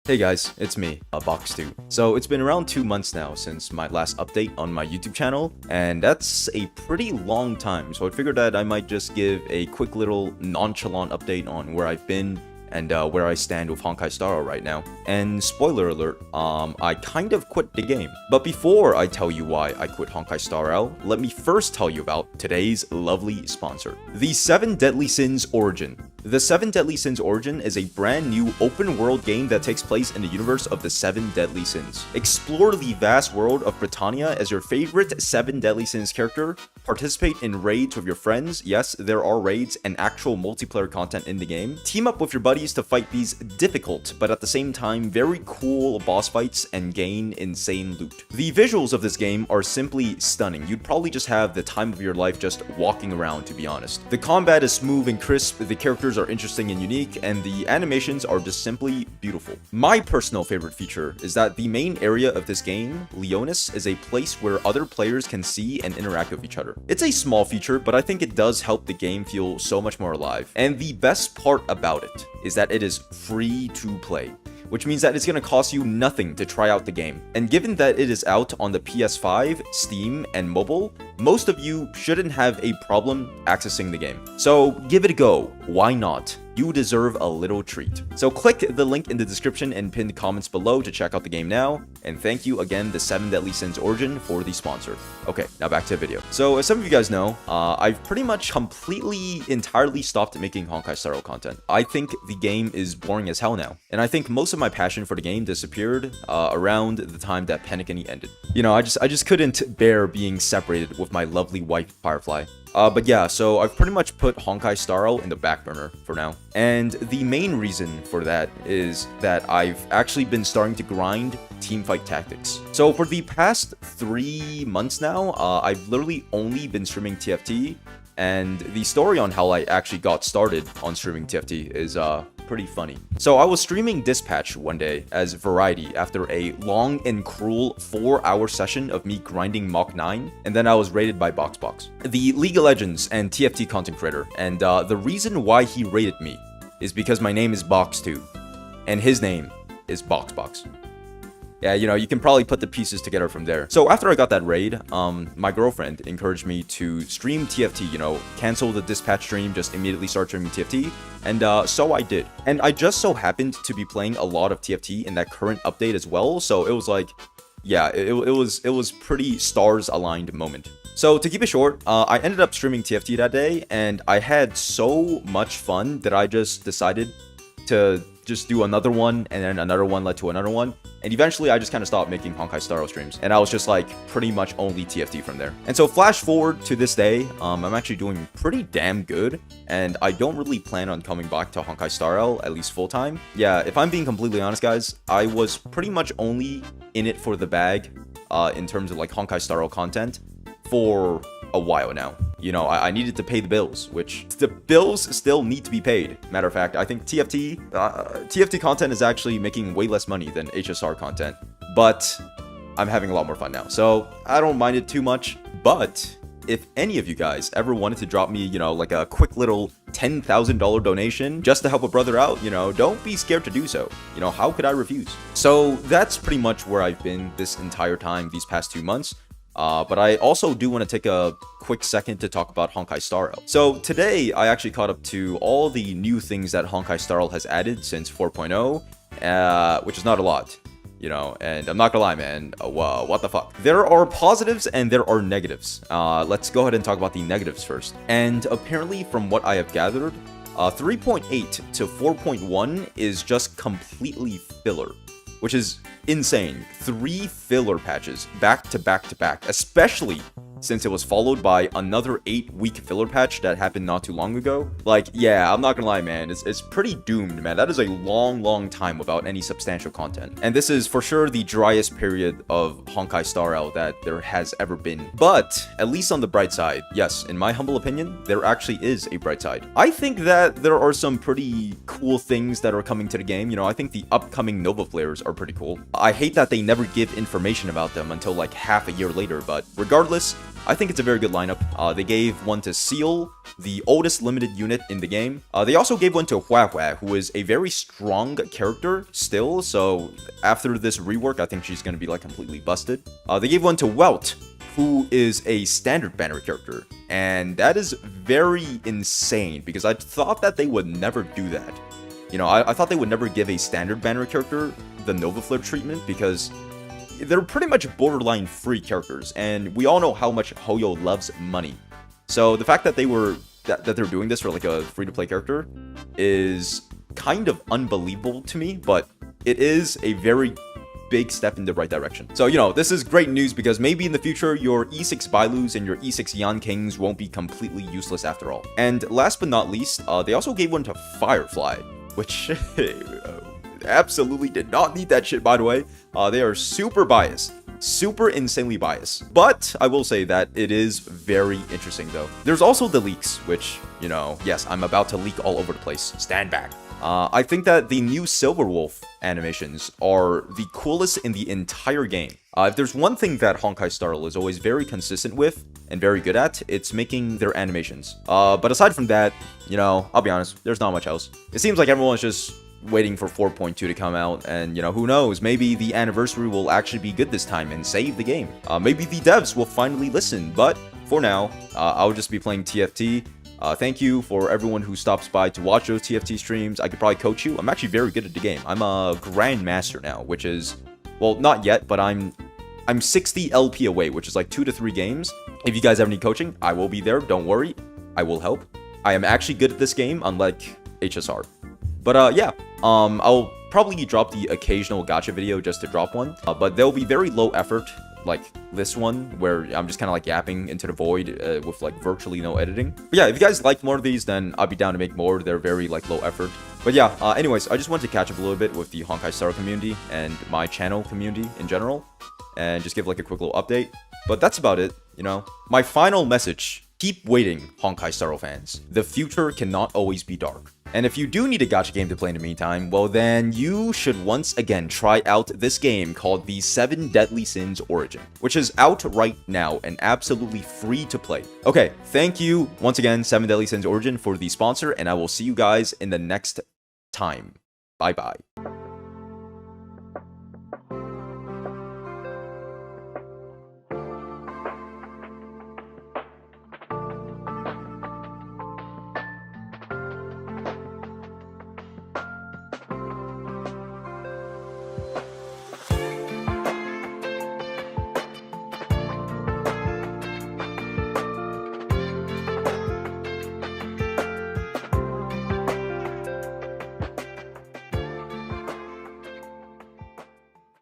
Hey guys, it's me, Box2. So it's been around 2 months now since my last update on my YouTube channel, and that's a pretty long time, so I figured that I might just give a quick little nonchalant update on where I've been and where I stand with Honkai Star Rail right now. And spoiler alert, I kind of quit the game. But before I tell you why I quit Honkai Star Rail, let me first tell you about today's lovely sponsor, the 7 Deadly Sins Origin. The 7 Deadly Sins Origin is a brand new open-world game that takes place in the universe of the 7 Deadly Sins. Explore the vast world of Britannia as your favorite 7 Deadly Sins character, participate in raids with your friends, yes, there are raids and actual multiplayer content in the game, team up with your buddies to fight these difficult, but at the same time very cool boss fights and gain insane loot. The visuals of this game are simply stunning. You'd probably just have the time of your life just walking around, to be honest. The combat is smooth and crisp, the characters are interesting and unique, and the animations are just simply beautiful. My personal favorite feature is that the main area of this game, Leonis, is a place where other players can see and interact with each other. It's a small feature, but I think it does help the game feel so much more alive. And the best part about it is that it is free to play, which means that it's going to cost you nothing to try out the game. And given that it is out on the PS5, Steam, and mobile, most of you shouldn't have a problem accessing the game. So give it a go. Why not? You deserve a little treat. So click the link in the description and pinned comments below to check out the game now. And thank you again, the 7 Deadly Sins Origin, for the sponsor. Okay, now back to the video. So as some of you guys know, I've pretty much entirely stopped making Honkai Star Rail content. I think the game is boring as hell now. And I think most of my passion for the game disappeared around the time that Penacony ended. You know, I just couldn't bear being separated with my lovely wife, Firefly. But yeah, so I've pretty much put Honkai Star Rail in the back burner for now. And the main reason for that is that I've actually been starting to grind teamfight tactics. So for the past 3 months now, I've literally only been streaming TFT, and the story on how I actually got started on streaming TFT is pretty funny. So I was streaming Dispatch one day as variety after a long and cruel 4-hour session of me grinding Mach 9, and then I was raided by BoxBox, the League of Legends and TFT content creator. And the reason why he raided me is because my name is Box2, and his name is BoxBox. Yeah, you know, you can probably put the pieces together from there. So after I got that raid, my girlfriend encouraged me to stream TFT, you know, cancel the Dispatch stream, just immediately start streaming TFT, and so I did. And I just so happened to be playing a lot of TFT in that current update as well, so it was like, yeah, it was pretty stars aligned moment. So to keep it short, I ended up streaming TFT that day, and I had so much fun that I just decided to just do another one, and then another one led to another one. And eventually I just kind of stopped making Honkai Star Rail streams, and I was just like pretty much only TFT from there. And so flash forward to this day, I'm actually doing pretty damn good, and I don't really plan on coming back to Honkai Star Rail, at least full time. Yeah, if I'm being completely honest guys, I was pretty much only in it for the bag in terms of like Honkai Star Rail content for a while now. You know, I needed to pay the bills, which the bills still need to be paid. Matter of fact, I think TFT content is actually making way less money than HSR content, but I'm having a lot more fun now, so I don't mind it too much. But if any of you guys ever wanted to drop me, you know, like a quick little $10,000 donation just to help a brother out, you know, don't be scared to do so. You know, how could I refuse? So that's pretty much where I've been this entire time, these past 2 months. But I also do want to take a quick second to talk about Honkai Star Rail. So today, I actually caught up to all the new things that Honkai Star Rail has added since 4.0, which is not a lot, you know, and I'm not gonna lie, man, what the fuck. There are positives and there are negatives. Let's go ahead and talk about the negatives first. And apparently, from what I have gathered, 3.8 to 4.1 is just completely filler, which is insane. 3 filler patches back to back to back, especially since it was followed by another 8-week filler patch that happened not too long ago. Like, yeah, I'm not gonna lie, man, it's pretty doomed, man. That is a long time without any substantial content. And this is for sure the driest period of Honkai Star Rail that there has ever been. But at least on the bright side, yes, in my humble opinion, there actually is a bright side. I think that there are some pretty cool things that are coming to the game. You know, I think the upcoming Nova flares are pretty cool. I hate that they never give information about them until like half a year later, but regardless, I think it's a very good lineup. They gave one to Seal, the oldest limited unit in the game. They also gave one to Hua Hua, who is a very strong character still, so after this rework, I think she's gonna be like completely busted. They gave one to Welt, who is a standard banner character, and that is very insane because I thought that they would never do that. You know, I thought they would never give a standard banner character the Nova Flare treatment because they're pretty much borderline free characters, and we all know how much Hoyo loves money. So the fact that they're doing this for like a free-to-play character is kind of unbelievable to me, but it is a very big step in the right direction. So, you know, this is great news because maybe in the future, your E6 Bailus and your E6 Yan Kings won't be completely useless after all. And last but not least, they also gave one to Firefly, which absolutely did not need that shit, by the way. They are super biased. Super insanely biased. But I will say that it is very interesting, though. There's also the leaks, which, you know, yes, I'm about to leak all over the place. Stand back. I think that the new Silverwolf animations are the coolest in the entire game. If there's one thing that Honkai Star Rail is always very consistent with and very good at, it's making their animations. But aside from that, you know, I'll be honest, there's not much else. It seems like everyone's just waiting for 4.2 to come out, and you know, who knows, maybe the anniversary will actually be good this time and save the game. Maybe the devs will finally listen, but for now, I'll just be playing TFT. Thank you for everyone who stops by to watch those TFT streams. I could probably coach you. I'm actually very good at the game. I'm a Grandmaster now, which is, well, not yet, but I'm 60 LP away, which is like 2 to 3 games. If you guys have any coaching, I will be there. Don't worry. I will help. I am actually good at this game, unlike HSR. But yeah, I'll probably drop the occasional gacha video just to drop one. But they'll be very low effort, like this one, where I'm just kind of like yapping into the void with like virtually no editing. But yeah, if you guys like more of these, then I'll be down to make more. They're very like low effort. But yeah, anyways, I just wanted to catch up a little bit with the Honkai Star Rail community and my channel community in general, and just give like a quick little update. But that's about it, you know. My final message: keep waiting, Honkai Star Rail fans. The future cannot always be dark. And if you do need a gacha game to play in the meantime, well then you should once again try out this game called the 7 Deadly Sins Origin, which is out right now and absolutely free to play. Okay, thank you once again, 7 Deadly Sins Origin, for the sponsor, and I will see you guys in the next time. Bye bye.